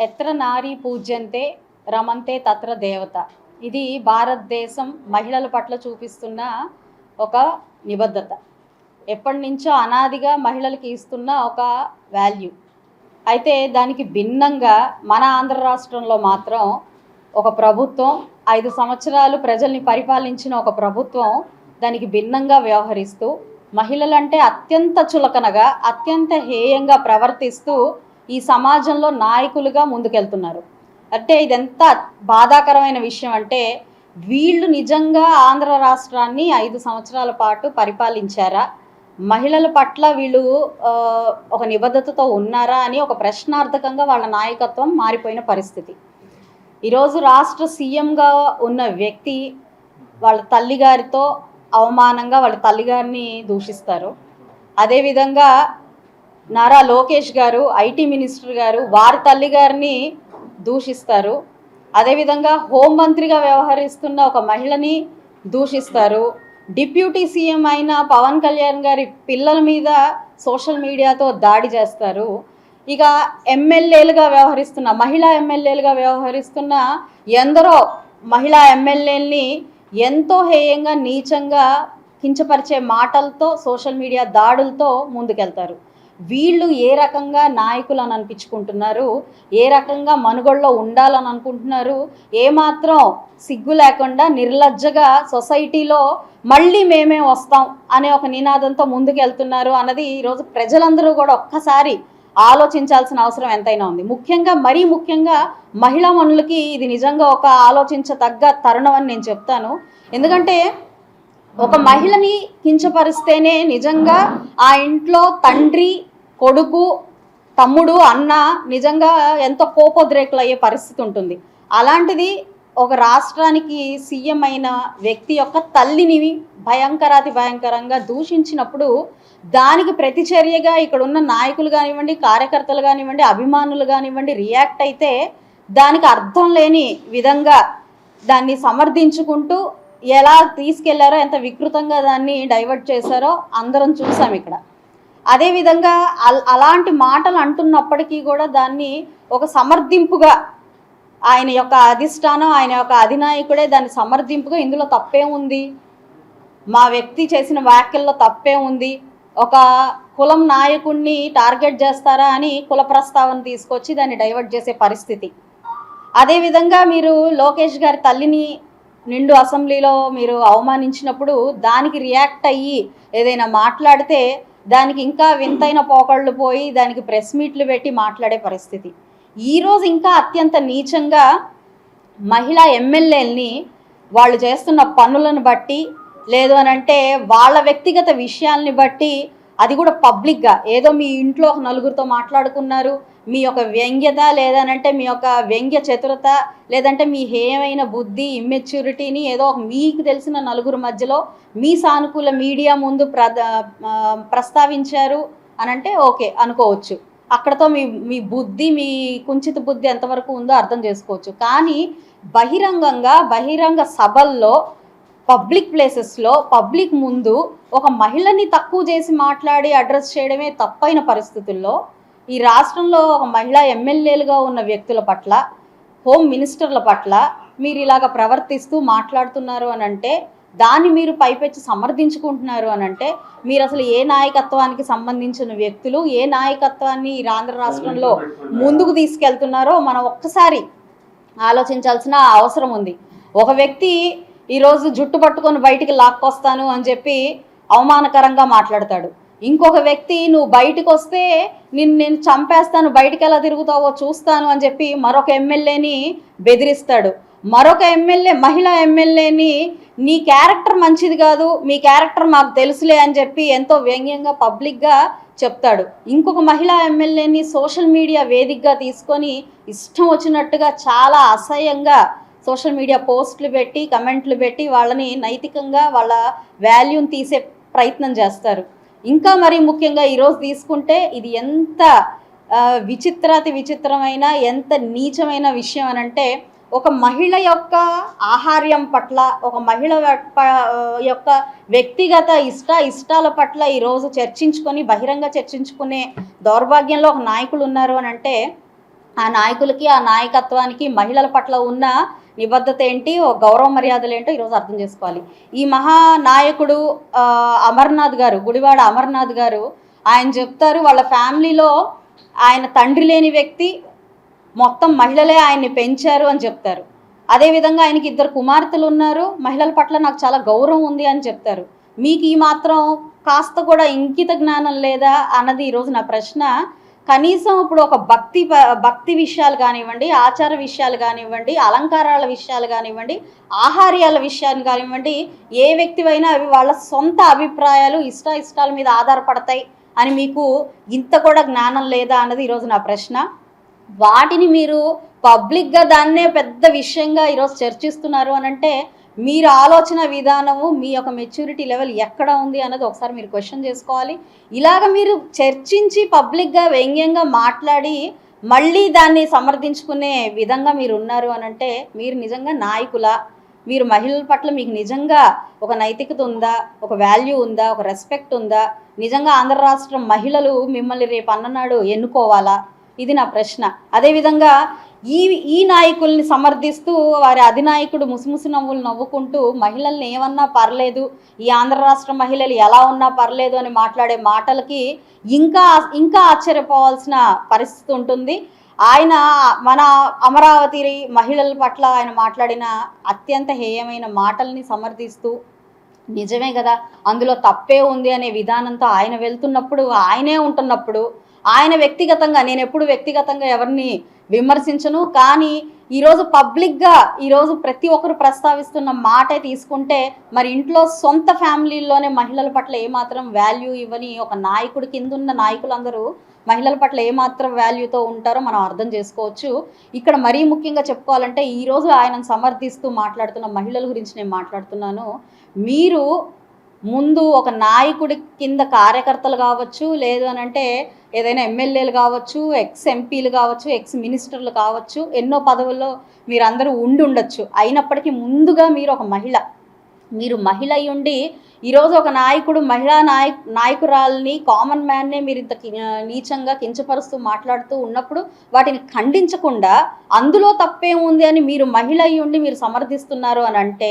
ఎత్ర నారీ పూజ్యంతే రమంతే తత్ర దేవత. ఇది భారతదేశం మహిళల పట్ల చూపిస్తున్న ఒక నిబద్ధత. ఎప్పటి నుంచో అనాదిగా మహిళలకి ఇస్తున్న ఒక వాల్యూ. అయితే దానికి భిన్నంగా మన ఆంధ్ర రాష్ట్రంలో మాత్రం ఒక ప్రభుత్వం 5 సంవత్సరాలు ప్రజల్ని పరిపాలించిన ఒక ప్రభుత్వం దానికి భిన్నంగా వ్యవహరిస్తూ మహిళలంటే అత్యంత చులకనగా అత్యంత హేయంగా ప్రవర్తిస్తూ ఈ సమాజంలో నాయకులుగా ముందుకెళ్తున్నారు. అంటే ఇదెంత బాధాకరమైన విషయం అంటే వీళ్ళు నిజంగా ఆంధ్ర రాష్ట్రాన్ని 5 సంవత్సరాల పాటు పరిపాలించారా, మహిళల పట్ల వీళ్ళు ఒక నిబద్ధతతో ఉన్నారా అని ఒక ప్రశ్నార్థకంగా వాళ్ళ నాయకత్వం మారిపోయిన పరిస్థితి. ఈరోజు రాష్ట్ర సీఎంగా ఉన్న వ్యక్తి వాళ్ళ తల్లిగారితో అవమానంగా వాళ్ళ తల్లిగారిని దూషిస్తారు. అదేవిధంగా నారా లోకేష్ గారు ఐటీ మినిస్టర్ గారు వారి తల్లిగారిని దూషిస్తారు. అదేవిధంగా హోంమంత్రిగా వ్యవహరిస్తున్న ఒక మహిళని దూషిస్తారు. డిప్యూటీ సీఎం అయిన పవన్ కళ్యాణ్ గారి పిల్లల మీద సోషల్ మీడియాతో దాడి చేస్తారు. ఇక ఎమ్మెల్యేలుగా వ్యవహరిస్తున్న మహిళా ఎమ్మెల్యేలుగా వ్యవహరిస్తున్న ఎందరో మహిళా ఎమ్మెల్యేలని ఎంతో హేయంగా నీచంగా కించపరిచే మాటలతో సోషల్ మీడియా దాడులతో ముందుకెళ్తారు. వీళ్ళు ఏ రకంగా నాయకులు అని అనిపించుకుంటున్నారు, ఏ రకంగా మనుగడలో ఉండాలని అనుకుంటున్నారు, ఏమాత్రం సిగ్గు లేకుండా నిర్లజ్జగా సొసైటీలో మళ్ళీ మేమే వస్తాం అనే ఒక నినాదంతో ముందుకెళ్తున్నారు అన్నది ఈరోజు ప్రజలందరూ కూడా ఒక్కసారి ఆలోచించాల్సిన అవసరం ఎంతైనా ఉంది. మరీ ముఖ్యంగా మహిళా మనులకి ఇది నిజంగా ఒక ఆలోచించదగ్గ తరుణం అని నేను చెప్తాను. ఎందుకంటే ఒక మహిళని కించపరిస్తేనే నిజంగా ఆ ఇంట్లో తండ్రి, కొడుకు, తమ్ముడు, అన్న నిజంగా ఎంతో కోపోద్రేకులు అయ్యే పరిస్థితి ఉంటుంది. అలాంటిది ఒక రాష్ట్రానికి సీఎం అయిన వ్యక్తి యొక్క తల్లిని భయంకరంగా దూషించినప్పుడు దానికి ప్రతిచర్యగా ఇక్కడ ఉన్న నాయకులు కానివ్వండి, కార్యకర్తలు కానివ్వండి, అభిమానులు కానివ్వండి రియాక్ట్ అయితే దానికి అర్థం లేని విధంగా దాన్ని సమర్థించుకుంటూ ఎలా తీసుకెళ్లారో, ఎంత వికృతంగా దాన్ని డైవర్ట్ చేశారో అందరం చూసాం ఇక్కడ. అదేవిధంగా అలాంటి మాటలు అంటున్నప్పటికీ కూడా దాన్ని ఒక సమర్థింపుగా ఆయన యొక్క అధిష్టానం, ఆయన యొక్క అధినాయకుడే దాన్ని సమర్థింపుగా ఇందులో తప్పే ఉంది, మా వ్యక్తి చేసిన వ్యాఖ్యల్లో తప్పే ఉంది, ఒక కులం నాయకుడిని టార్గెట్ చేస్తారా అని కుల ప్రస్తావన తీసుకొచ్చి దాన్ని డైవర్ట్ చేసే పరిస్థితి. అదేవిధంగా మీరు లోకేష్ గారి తల్లిని నిండు అసెంబ్లీలో మీరు అవమానించినప్పుడు దానికి రియాక్ట్ అయ్యి ఏదైనా మాట్లాడితే దానికి ఇంకా వింతైన పోకళ్ళు పోయి దానికి ప్రెస్ మీట్లు పెట్టి మాట్లాడే పరిస్థితి. ఈరోజు ఇంకా అత్యంత నీచంగా మహిళా ఎమ్మెల్యేలని వాళ్ళు చేస్తున్న పనులను బట్టి, లేదు అని అంటే వాళ్ళ వ్యక్తిగత విషయాల్ని బట్టి, అది కూడా పబ్లిక్గా ఏదో మీ ఇంట్లో ఒక నలుగురితో మాట్లాడుకున్నారు, మీ యొక్క వ్యంగ్యత లేదనంటే మీ యొక్క వ్యంగ్య చతురత లేదంటే మీ హేయమైన బుద్ధి, ఇమ్మెచ్యూరిటీని ఏదో మీకు తెలిసిన నలుగురు మధ్యలో మీ సానుకూల మీడియా ముందు ప్రస్తావించారు అనంటే ఓకే అనుకోవచ్చు. అక్కడతో మీ బుద్ధి, మీ కుంచిత బుద్ధి ఎంతవరకు ఉందో అర్థం చేసుకోవచ్చు. కానీ బహిరంగ సభల్లో, పబ్లిక్ ప్లేసెస్లో, పబ్లిక్ ముందు ఒక మహిళని తక్కువ చేసి మాట్లాడి అడ్రస్ చేయడమే తప్పైన పరిస్థితుల్లో ఈ రాష్ట్రంలో ఒక మహిళా ఎమ్మెల్యేలుగా ఉన్న వ్యక్తుల పట్ల, హోమ్ మినిస్టర్ల పట్ల మీరు ఇలాగ ప్రవర్తిస్తూ మాట్లాడుతున్నారు అని అంటే, దాన్ని మీరు పైపెచ్చి సమర్థించుకుంటున్నారు అని అంటే మీరు అసలు ఏ నాయకత్వానికి సంబంధించిన వ్యక్తులు, ఏ నాయకత్వాన్ని ఈ ఆంధ్ర రాష్ట్రంలో ముందుకు తీసుకెళ్తున్నారో మనం ఒక్కసారి ఆలోచించాల్సిన అవసరం ఉంది. ఒక వ్యక్తి ఈరోజు జుట్టు పట్టుకొని బయటికి లాక్కొస్తాను అని చెప్పి అవమానకరంగా మాట్లాడతాడు. ఇంకొక వ్యక్తి నువ్వు బయటకు వస్తే నేను చంపేస్తాను, బయటికి ఎలా తిరుగుతావో చూస్తాను అని చెప్పి మరొక ఎమ్మెల్యేని బెదిరిస్తాడు. మరొక మహిళా ఎమ్మెల్యేని నీ క్యారెక్టర్ మంచిది కాదు, మీ క్యారెక్టర్ మాకు తెలుసులే అని చెప్పి ఎంతో వ్యంగ్యంగా పబ్లిక్గా చెప్తాడు. ఇంకొక మహిళా ఎమ్మెల్యేని సోషల్ మీడియా వేదికగా తీసుకొని ఇష్టం వచ్చినట్టుగా చాలా అసహ్యంగా సోషల్ మీడియా పోస్టులు పెట్టి, కమెంట్లు పెట్టి వాళ్ళని నైతికంగా వాళ్ళ వాల్యూని తీసే ప్రయత్నం చేస్తారు. ఇంకా మరీ ముఖ్యంగా ఈరోజు తీసుకుంటే ఇది ఎంత విచిత్రమైన, ఎంత నీచమైన విషయం అనంటే, ఒక మహిళ యొక్క ఆహార్యం పట్ల, ఒక మహిళ యొక్క వ్యక్తిగత ఇష్టాల పట్ల ఈరోజు బహిరంగ చర్చించుకునే దౌర్భాగ్యంలో ఒక నాయకులు ఉన్నారు అని అంటే ఆ నాయకులకి, ఆ నాయకత్వానికి మహిళల పట్ల ఉన్న నిబద్ధత ఏంటి, గౌరవ మర్యాదలు ఏంటో ఈరోజు అర్థం చేసుకోవాలి. ఈ మహానాయకుడు అమర్నాథ్ గారు, గుడివాడ అమర్నాథ్ గారు, ఆయన చెప్తారు వాళ్ళ ఫ్యామిలీలో ఆయన తండ్రి లేని వ్యక్తి, మొత్తం మహిళలే ఆయన్ని పెంచారు అని చెప్తారు. అదేవిధంగా ఆయనకి 2 కుమార్తెలు ఉన్నారు, మహిళల పట్ల నాకు చాలా గౌరవం ఉంది అని చెప్తారు. మీకు ఈ మాత్రం కాస్త కూడా ఇంకిత జ్ఞానం లేదా అన్నది ఈరోజు నా ప్రశ్న. కనీసం ఇప్పుడు ఒక భక్తి విషయాలు కానివ్వండి, ఆచార విషయాలు కానివ్వండి, అలంకారాల విషయాలు కానివ్వండి, ఆహార్యాల విషయాలు కానివ్వండి, ఏ వ్యక్తివైనా అవి వాళ్ళ సొంత అభిప్రాయాలు, ఇష్టాల మీద ఆధారపడతాయి అని మీకు ఇంత కూడా జ్ఞానం లేదా అన్నది ఈరోజు నా ప్రశ్న. వాటిని మీరు పబ్లిక్గా దాన్నే పెద్ద విషయంగా ఈరోజు చర్చిస్తున్నారు అని అంటే మీరు ఆలోచన విధానము, మీ యొక్క మెచ్యూరిటీ లెవెల్ ఎక్కడ ఉంది అన్నది ఒకసారి మీరు క్వశ్చన్ చేసుకోవాలి. ఇలాగ మీరు చర్చించి పబ్లిక్గా వ్యంగ్యంగా మాట్లాడి మళ్ళీ దాన్ని సమర్థించుకునే విధంగా మీరు ఉన్నారు అని అంటే మీరు నిజంగా నాయకులా? మీరు మహిళల పట్ల మీకు నిజంగా ఒక నైతికత ఉందా, ఒక వాల్యూ ఉందా, ఒక రెస్పెక్ట్ ఉందా? నిజంగా ఆంధ్ర రాష్ట్రం మహిళలు మిమ్మల్ని రేపు అన్ననాడు ఎన్నుకోవాలా? ఇది నా ప్రశ్న. అదేవిధంగా ఈ నాయకుల్ని సమర్థిస్తూ వారి అధినాయకుడు ముసిముసి నవ్వులు నవ్వుకుంటూ మహిళల్ని ఏమన్నా పర్లేదు, ఈ ఆంధ్ర రాష్ట్ర మహిళలు ఎలా ఉన్నా పర్లేదు అని మాట్లాడే మాటలకి ఇంకా ఆశ్చర్యపోవాల్సిన పరిస్థితి ఉంటుంది. ఆయన మన అమరావతి మహిళల పట్ల ఆయన మాట్లాడిన అత్యంత హేయమైన మాటల్ని సమర్థిస్తూ నిజమే కదా, అందులో తప్పే ఉంది అనే విధానంతో ఆయన వెళ్తున్నప్పుడు, ఆయనే ఉంటున్నప్పుడు, ఆయన వ్యక్తిగతంగా, నేను ఎప్పుడు వ్యక్తిగతంగా ఎవరిని విమర్శించను, కానీ ఈరోజు పబ్లిక్గా ఈరోజు ప్రతి ఒక్కరు ప్రస్తావిస్తున్న మాటే తీసుకుంటే మరి ఇంట్లో సొంత ఫ్యామిలీల్లోనే మహిళల పట్ల ఏమాత్రం వాల్యూ ఇవ్వని ఒక నాయకుడి కింద ఉన్న నాయకులందరూ మహిళల పట్ల ఏమాత్రం వాల్యూతో ఉంటారో మనం అర్థం చేసుకోవచ్చు. ఇక్కడ మరీ ముఖ్యంగా చెప్పుకోవాలంటే ఈరోజు ఆయనను సమర్థిస్తూ మాట్లాడుతున్న మహిళల గురించి నేను మాట్లాడుతున్నాను. మీరు ముందు ఒక నాయకుడి కింద కార్యకర్తలు కావచ్చు, లేదు అని అంటే ఏదైనా ఎమ్మెల్యేలు కావచ్చు, ఎక్స్ ఎంపీలు కావచ్చు, ఎక్స్ మినిస్టర్లు కావచ్చు, ఎన్నో పదవుల్లో మీరందరూ ఉండొచ్చు. అయినప్పటికీ ముందుగా మీరు ఒక మీరు మహిళ అయి ఉండి ఈరోజు ఒక నాయకుడు మహిళా నాయకురాల్ని, కామన్ మ్యాన్నే మీరు ఇంత నీచంగా కించపరుస్తూ మాట్లాడుతూ ఉన్నప్పుడు వాటిని ఖండించకుండా అందులో తప్పేముంది అని మీరు మహిళ అయి ఉండి మీరు సమర్థిస్తున్నారు అని అంటే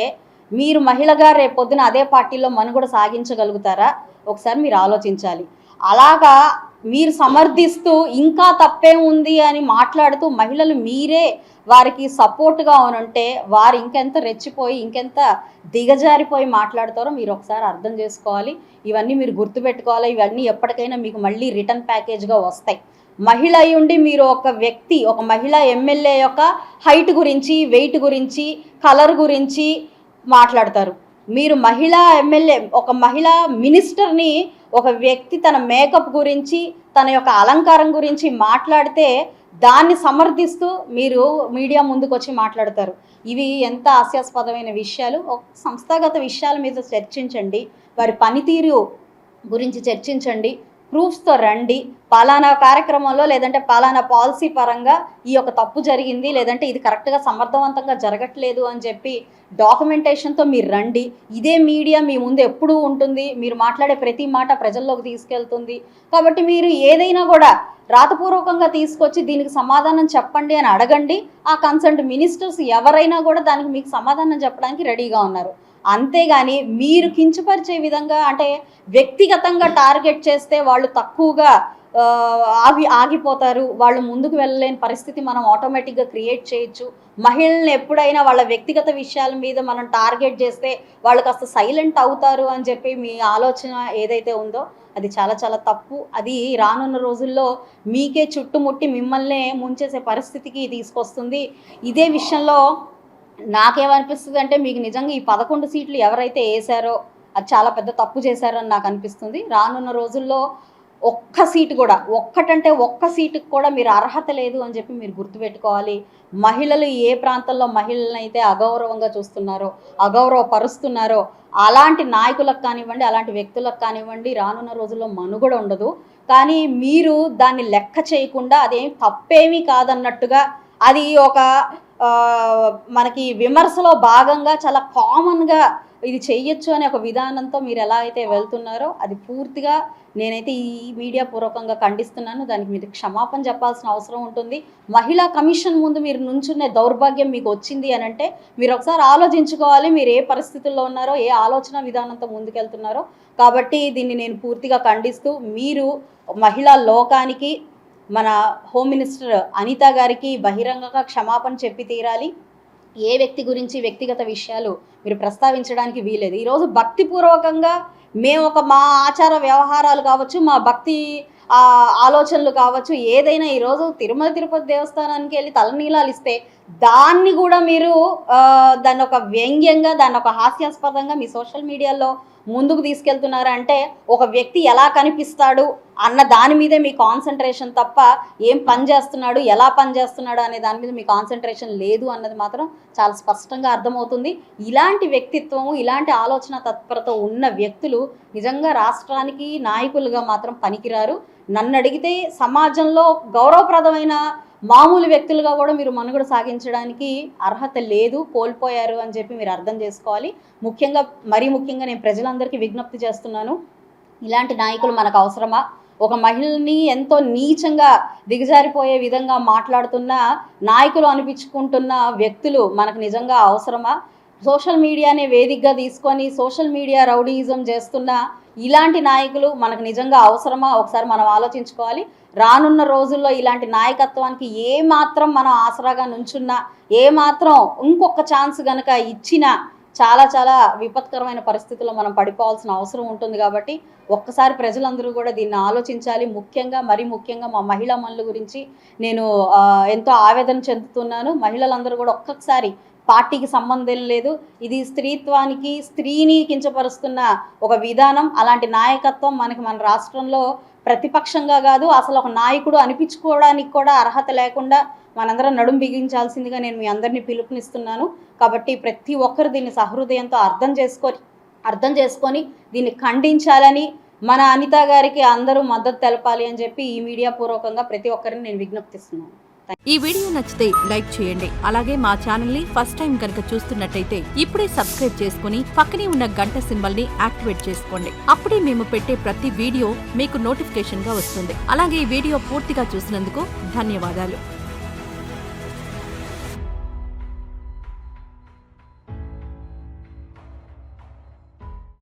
మీరు మహిళగా రేపొద్దున అదే పార్టీలో మనుగడ సాగించగలుగుతారా? ఒకసారి మీరు ఆలోచించాలి. అలాగా మీరు సమర్థిస్తూ ఇంకా తప్పే ఉంది అని మాట్లాడుతూ మహిళలు మీరే వారికి సపోర్ట్గా ఉనంటే వారు ఇంకెంత రెచ్చిపోయి, ఇంకెంత దిగజారిపోయి మాట్లాడతారో మీరు ఒకసారి అర్థం చేసుకోవాలి. ఇవన్నీ మీరు గుర్తుపెట్టుకోవాలి. ఇవన్నీ ఎప్పటికైనా మీకు మళ్ళీ రిటర్న్ ప్యాకేజ్గా వస్తాయి. మహిళ అయి ఉండి మీరు ఒక మహిళా ఎమ్మెల్యే యొక్క హైట్ గురించి, వెయిట్ గురించి, కలర్ గురించి మాట్లాడతారు. మీరు మహిళా ఎమ్మెల్యే, ఒక మహిళా మినిస్టర్ని ఒక వ్యక్తి తన మేకప్ గురించి, తన యొక్క అలంకారం గురించి మాట్లాడితే దాన్ని సమర్థిస్తూ మీరు మీడియా ముందుకు వచ్చి మాట్లాడతారు. ఇవి ఎంత హాస్యాస్పదమైన విషయాలు. ఒక సంస్థాగత విషయాల మీద చర్చించండి, వారి పనితీరు గురించి చర్చించండి, ప్రూఫ్స్తో రండి. పలానా కార్యక్రమంలో లేదంటే పలానా పాలసీ పరంగా ఈ యొక్క తప్పు జరిగింది, లేదంటే ఇది కరెక్ట్గా సమర్థవంతంగా జరగట్లేదు అని చెప్పి డాక్యుమెంటేషన్తో మీరు రండి. ఇదే మీడియా మీ ముందు ఎప్పుడూ ఉంటుంది, మీరు మాట్లాడే ప్రతి మాట ప్రజల్లోకి తీసుకెళ్తుంది. కాబట్టి మీరు ఏదైనా కూడా రాతపూర్వకంగా తీసుకొచ్చి దీనికి సమాధానం చెప్పండి అని అడగండి. ఆ కన్సర్న్డ్ మినిస్టర్స్ ఎవరైనా కూడా దానికి మీకు సమాధానం చెప్పడానికి రెడీగా ఉన్నారు. అంతేగాని మీరు కించపరిచే విధంగా, అంటే వ్యక్తిగతంగా టార్గెట్ చేస్తే వాళ్ళు తక్కువగా ఆగిపోతారు, వాళ్ళు ముందుకు వెళ్ళలేని పరిస్థితి మనం ఆటోమేటిక్గా క్రియేట్ చేయొచ్చు. మహిళల్ని ఎప్పుడైనా వాళ్ళ వ్యక్తిగత విషయాల మీద మనం టార్గెట్ చేస్తే వాళ్ళు కాస్త సైలెంట్ అవుతారు అని చెప్పి మీ ఆలోచన ఏదైతే ఉందో అది చాలా చాలా తప్పు. అది రానున్న రోజుల్లో మీకే చుట్టుముట్టి మిమ్మల్నే ముంచేసే పరిస్థితికి తీసుకొస్తుంది. ఇదే విషయంలో నాకేమనిపిస్తుంది అంటే మీకు నిజంగా ఈ 11 సీట్లు ఎవరైతే వేశారో అది చాలా పెద్ద తప్పు చేశారని నాకు అనిపిస్తుంది. రానున్న రోజుల్లో ఒక్క సీటుకు కూడా మీరు అర్హత లేదు అని చెప్పి మీరు గుర్తుపెట్టుకోవాలి. మహిళలు ఏ ప్రాంతంలో మహిళలను అయితే అగౌరవంగా చూస్తున్నారో, అగౌరవపరుస్తున్నారో అలాంటి నాయకులకు కానివ్వండి, అలాంటి వ్యక్తులకు కానివ్వండి రానున్న రోజుల్లో మనుగడ ఉండదు. కానీ మీరు దాన్ని లెక్క చేయకుండా అదేం తప్పేమీ కాదన్నట్టుగా, అది ఒక మనకి విమర్శలో భాగంగా చాలా కామన్గా ఇది చెయ్యొచ్చు అనే ఒక విధానంతో మీరు ఎలా అయితే వెళ్తున్నారో అది పూర్తిగా నేనైతే ఈ మీడియా పూర్వకంగా ఖండిస్తున్నాను. దానికి మీరు క్షమాపణ చెప్పాల్సిన అవసరం ఉంటుంది. మహిళా కమిషన్ ముందు మీరు నుంచునే దౌర్భాగ్యం మీకు వచ్చింది అని అంటే మీరు ఒకసారి ఆలోచించుకోవాలి, మీరు ఏ పరిస్థితుల్లో ఉన్నారో, ఏ ఆలోచన విధానంతో ముందుకెళ్తున్నారో. కాబట్టి దీన్ని నేను పూర్తిగా ఖండిస్తూ, మీరు మహిళా లోకానికి, మన హోమ్ మినిస్టర్ అనిత గారికి బహిరంగంగా క్షమాపణ చెప్పి తీరాలి. ఏ వ్యక్తి గురించి వ్యక్తిగత విషయాలు మీరు ప్రస్తావించడానికి వీలేదు. ఈరోజు భక్తిపూర్వకంగా మేము మా ఆచార వ్యవహారాలు కావచ్చు, మా భక్తి ఆలోచనలు కావచ్చు, ఏదైనా ఈరోజు తిరుమల తిరుపతి దేవస్థానానికి వెళ్ళి తలనీలాలు ఇస్తే దాన్ని కూడా మీరు దాన్ని ఒక వ్యంగ్యంగా, దాన్ని ఒక హాస్యాస్పదంగా మీ సోషల్ మీడియాలో ముందుకు తీసుకెళ్తున్నారంటే ఒక వ్యక్తి ఎలా కనిపిస్తాడు అన్న దాని మీదే మీ కాన్సన్ట్రేషన్ తప్ప ఏం పని చేస్తున్నాడు, ఎలా పని చేస్తున్నాడు అనే దాని మీద మీ కాన్సన్ట్రేషన్ లేదు అన్నది మాత్రం చాలా స్పష్టంగా అర్థమవుతుంది. ఇలాంటి వ్యక్తిత్వము, ఇలాంటి ఆలోచన తత్పరత ఉన్న వ్యక్తులు నిజంగా రాష్ట్రానికి నాయకులుగా మాత్రం పనికిరారు. నన్ను అడిగితే సమాజంలో గౌరవప్రదమైన మామూలు వ్యక్తులుగా కూడా మీరు మనుగడ సాగించడానికి అర్హత లేదు, కోల్పోయారు అని చెప్పి మీరు అర్థం చేసుకోవాలి. మరీ ముఖ్యంగా నేను ప్రజలందరికీ విజ్ఞప్తి చేస్తున్నాను, ఇలాంటి నాయకులు మనకు అవసరమా? ఒక మహిళని ఎంతో నీచంగా దిగజారిపోయే విధంగా మాట్లాడుతున్న నాయకులు అనిపించుకుంటున్న వ్యక్తులు మనకు నిజంగా అవసరమా? సోషల్ మీడియానే వేదికగా తీసుకొని సోషల్ మీడియా రౌడీయిజం చేస్తున్న ఇలాంటి నాయకులు మనకు నిజంగా అవసరమా? ఒకసారి మనం ఆలోచించుకోవాలి. రానున్న రోజుల్లో ఇలాంటి నాయకత్వానికి ఏమాత్రం మనం ఆసరాగా నుంచున్నా, ఏమాత్రం ఇంకొక ఛాన్స్ కనుక ఇచ్చినా చాలా చాలా విపత్కరమైన పరిస్థితుల్లో మనం పడిపోవాల్సిన అవసరం ఉంటుంది. కాబట్టి ఒక్కసారి ప్రజలందరూ కూడా దీన్ని ఆలోచించాలి. మరీ ముఖ్యంగా మా మహిళా మనుల గురించి నేను ఎంతో ఆవేదన చెందుతున్నాను. మహిళలందరూ కూడా ఒక్కసారి పార్టీకి సంబంధం లేదు, ఇది స్త్రీత్వానికి, స్త్రీని కించపరుస్తున్న ఒక విధానం. అలాంటి నాయకత్వం మన రాష్ట్రంలో ప్రతిపక్షంగా కాదు, అసలు ఒక నాయకుడు అనిపించుకోవడానికి కూడా అర్హత లేకుండా మనందరం నడుం బిగించాల్సిందిగా నేను మీ అందరినీ పిలుపునిస్తున్నాను. కాబట్టి ప్రతి ఒక్కరు దీన్ని సహృదయంతో అర్థం చేసుకొని దీన్ని ఖండించాలని, మన అనిత గారికి అందరూ మద్దతు తెలపాలి అని చెప్పి ఈ మీడియా పూర్వకంగా ప్రతి ఒక్కరిని నేను విజ్ఞప్తిస్తున్నాను. ఈ వీడియో నచ్చితే లైక్ చేయండి. అలాగే మా ఛానల్ ని ఫస్ట్ టైం కనుక చూస్తున్నట్టయితే ఇప్పుడే సబ్స్క్రైబ్ చేసుకుని పక్కనే ఉన్న గంట సింబల్ ని యాక్టివేట్ చేసుకోండి. అప్పుడే మేము పెట్టే ప్రతి వీడియో మీకు నోటిఫికేషన్ గా వస్తుంది. అలాగే ఈ వీడియో పూర్తిగా చూసినందుకు ధన్యవాదాలు.